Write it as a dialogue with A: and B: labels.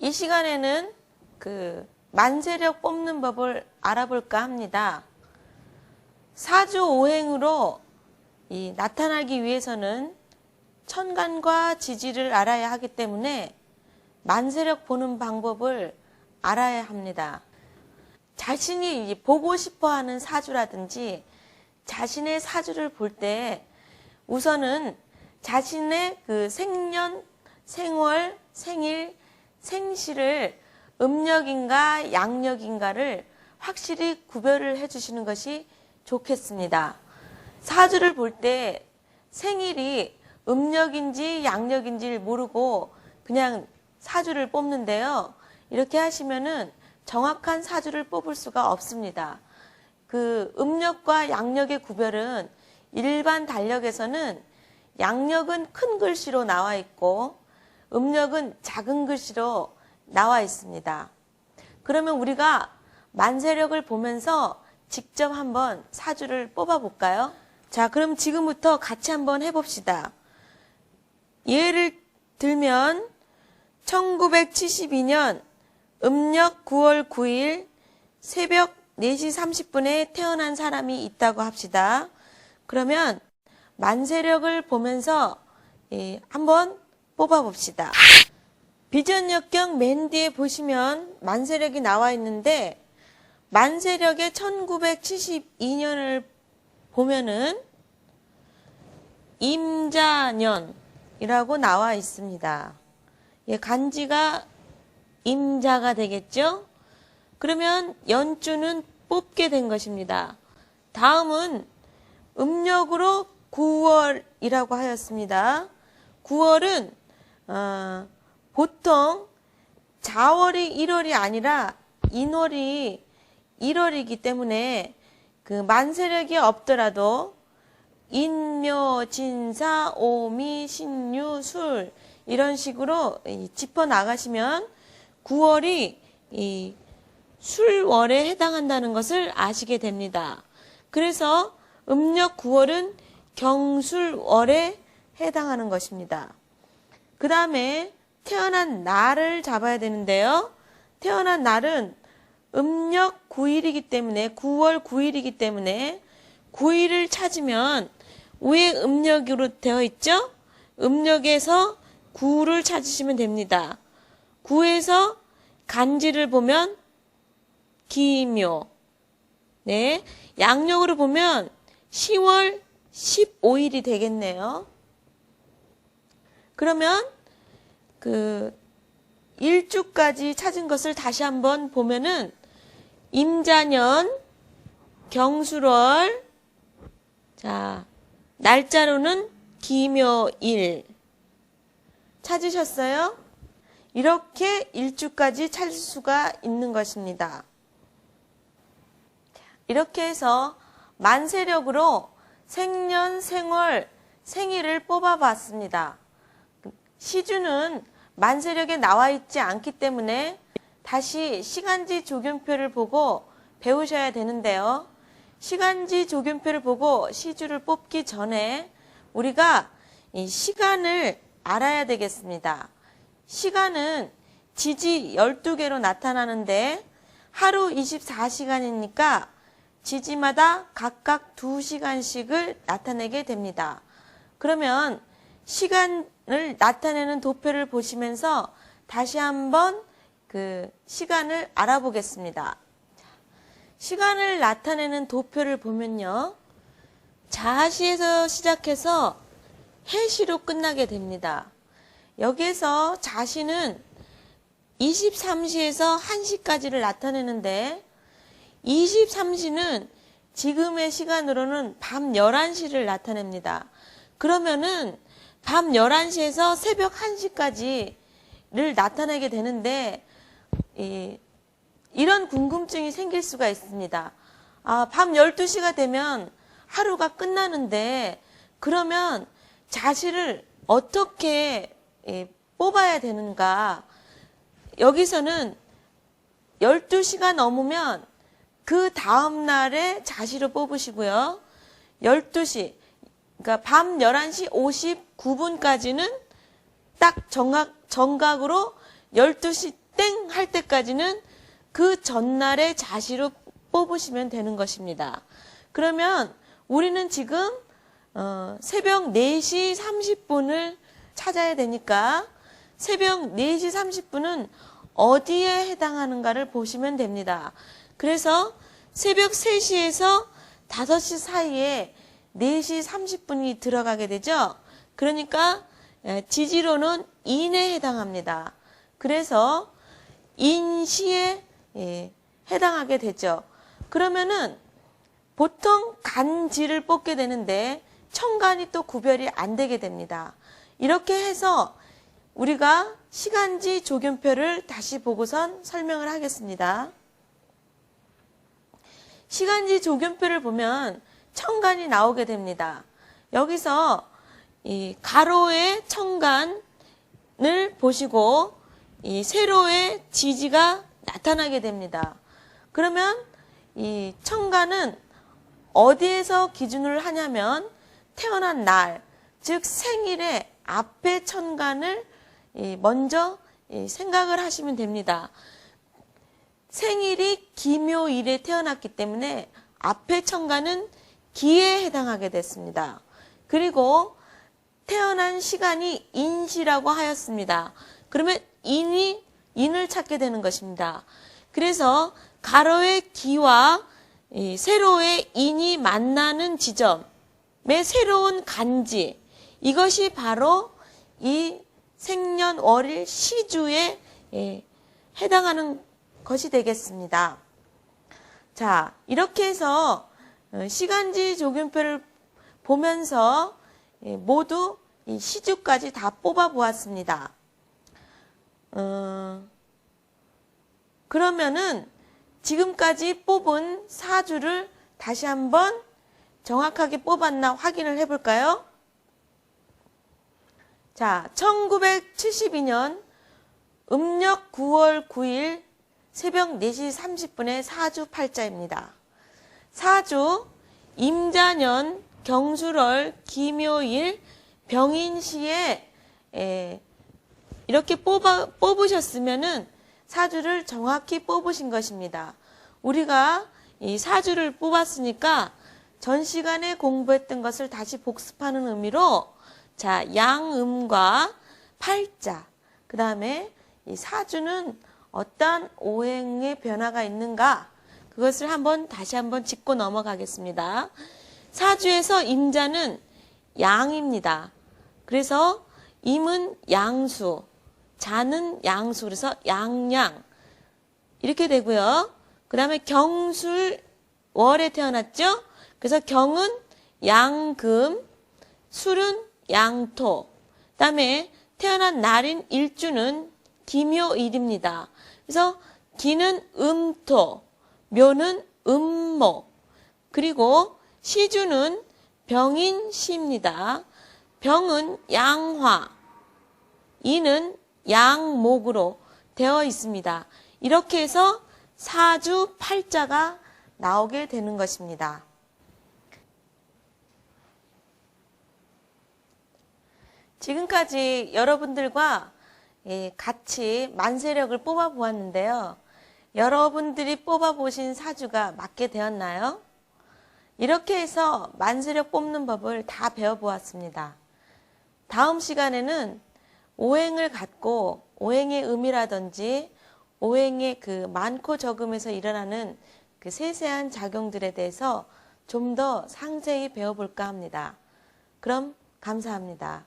A: 이 시간에는 만세력 뽑는 법을 알아볼까 합니다. 사주오행으로 나타나기 위해서는 천간과 지지를 알아야 하기 때문에 만세력 보는 방법을 알아야 합니다. 자신이 보고 싶어하는 사주라든지 자신의 사주를 볼 때 우선은 자신의 생년, 생월, 생일, 생시를 음력인가 양력인가를 확실히 구별을 해주시는 것이 좋겠습니다. 사주를 볼 때 생일이 음력인지 양력인지를 모르고 그냥 사주를 뽑는데요. 이렇게 하시면은 정확한 사주를 뽑을 수가 없습니다. 음력과 양력의 구별은 일반 달력에서는 양력은 큰 글씨로 나와 있고 음력은 작은 글씨로 나와 있습니다. 그러면 우리가 만세력을 보면서 직접 한번 사주를 뽑아 볼까요? 자, 그럼 지금부터 같이 한번 해봅시다. 예를 들면 1972년 음력 9월 9일 새벽 4시 30분에 태어난 사람이 있다고 합시다. 그러면 만세력을 보면서 한번 뽑아봅시다. 비전역경 맨 뒤에 보시면 만세력이 나와 있는데 만세력의 1972년을 보면은 임자년이라고 나와 있습니다. 간지가 임자가 되겠죠? 그러면 연주는 뽑게 된 것입니다. 다음은 음력으로 9월이라고 하였습니다. 9월은 보통 자월이 1월이 아니라 인월이 1월이기 때문에 만세력이 없더라도 인묘, 진사, 오미, 신유, 술 이런 식으로 짚어 나가시면 9월이 술월에 해당한다는 것을 아시게 됩니다. 그래서 음력 9월은 경술월에 해당하는 것입니다. 그 다음에 태어난 날을 잡아야 되는데요. 태어난 날은 음력 9일이기 때문에 9월 9일이기 때문에 9일을 찾으면 위에 음력으로 되어 있죠? 음력에서 9를 찾으시면 됩니다. 9에서 간지를 보면 기묘. 네. 양력으로 보면 10월 15일이 되겠네요. 그러면 일주까지 찾은 것을 다시 한번 보면은 임자년, 경술월, 자, 날짜로는 기묘일. 찾으셨어요? 이렇게 일주까지 찾을 수가 있는 것입니다. 이렇게 해서 만세력으로 생년, 생월, 생일을 뽑아봤습니다. 시주는 만세력에 나와 있지 않기 때문에 다시 시간지 조균표를 보고 배우셔야 되는데요. 시간지 조균표를 보고 시주를 뽑기 전에 우리가 이 시간을 알아야 되겠습니다. 시간은 지지 12개로 나타나는데 하루 24시간이니까 지지마다 각각 2시간씩을 나타내게 됩니다. 그러면 시간을 나타내는 도표를 보시면서 다시 한번 시간을 알아보겠습니다. 시간을 나타내는 도표를 보면요. 자시에서 시작해서 해시로 끝나게 됩니다. 여기에서 자시는 23시에서 1시까지를 나타내는데 23시는 지금의 시간으로는 밤 11시를 나타냅니다. 그러면은 밤 11시에서 새벽 1시까지를 나타내게 되는데 이런 궁금증이 생길 수가 있습니다. 밤 12시가 되면 하루가 끝나는데 그러면 자시를 어떻게 뽑아야 되는가? 여기서는 12시가 넘으면 그 다음 날에 자시로 뽑으시고요. 12시, 그러니까 밤 11시 59분까지는 딱 정각으로 12시 땡 할 때까지는 그 전날의 자시로 뽑으시면 되는 것입니다. 그러면 우리는 지금 새벽 4시 30분을 찾아야 되니까 새벽 4시 30분은 어디에 해당하는가를 보시면 됩니다. 그래서 새벽 3시에서 5시 사이에 4시 30분이 들어가게 되죠. 그러니까 지지로는 인에 해당합니다. 그래서 인시에 해당하게 되죠. 그러면은 보통 간지를 뽑게 되는데 천간이 또 구별이 안 되게 됩니다. 이렇게 해서 우리가 시간지 조견표를 다시 보고선 설명을 하겠습니다. 시간지 조견표를 보면 천간이 나오게 됩니다. 여기서 이 가로의 천간을 보시고 이 세로의 지지가 나타나게 됩니다. 그러면 이 천간은 어디에서 기준을 하냐면 태어난 날, 즉 생일의 앞에 천간을 먼저 생각을 하시면 됩니다. 생일이 기묘일에 태어났기 때문에 앞에 천간은 기에 해당하게 됐습니다. 그리고 태어난 시간이 인시라고 하였습니다. 그러면 인을 찾게 되는 것입니다. 그래서 가로의 기와 세로의 인이 만나는 지점의 새로운 간지, 이것이 바로 이 생년월일 시주에 해당하는 것이 되겠습니다. 자, 이렇게 해서 시간지 조견표를 보면서 모두 이 시주까지 다 뽑아 보았습니다. 그러면은 지금까지 뽑은 사주를 다시 한번 정확하게 뽑았나 확인을 해볼까요? 자, 1972년 음력 9월 9일 새벽 4시 30분의 사주 팔자입니다. 사주 임자년 경술월 기묘일 병인시에 이렇게 뽑으셨으면은 사주를 정확히 뽑으신 것입니다. 우리가 이 사주를 뽑았으니까 전 시간에 공부했던 것을 다시 복습하는 의미로 자, 양음과 팔자, 그 다음에 이 사주는 어떠한 오행의 변화가 있는가, 그것을 다시 한번 짚고 넘어가겠습니다. 사주에서 임자는 양입니다. 그래서 임은 양수, 자는 양수, 그래서 양양 이렇게 되고요. 그 다음에 경술 월에 태어났죠. 그래서 경은 양금, 술은 양토, 그 다음에 태어난 날인 일주는 기묘일입니다. 그래서 기는 음토, 묘는 음목, 그리고 시주는 병인시입니다. 병은 양화, 이는 양목으로 되어 있습니다. 이렇게 해서 사주 팔자가 나오게 되는 것입니다. 지금까지 여러분들과 같이 만세력을 뽑아 보았는데요. 여러분들이 뽑아 보신 사주가 맞게 되었나요? 이렇게 해서 만세력 뽑는 법을 다 배워 보았습니다. 다음 시간에는 오행을 갖고 오행의 의미라든지 오행의 그 많고 적음에서 일어나는 그 세세한 작용들에 대해서 좀 더 상세히 배워볼까 합니다. 그럼 감사합니다.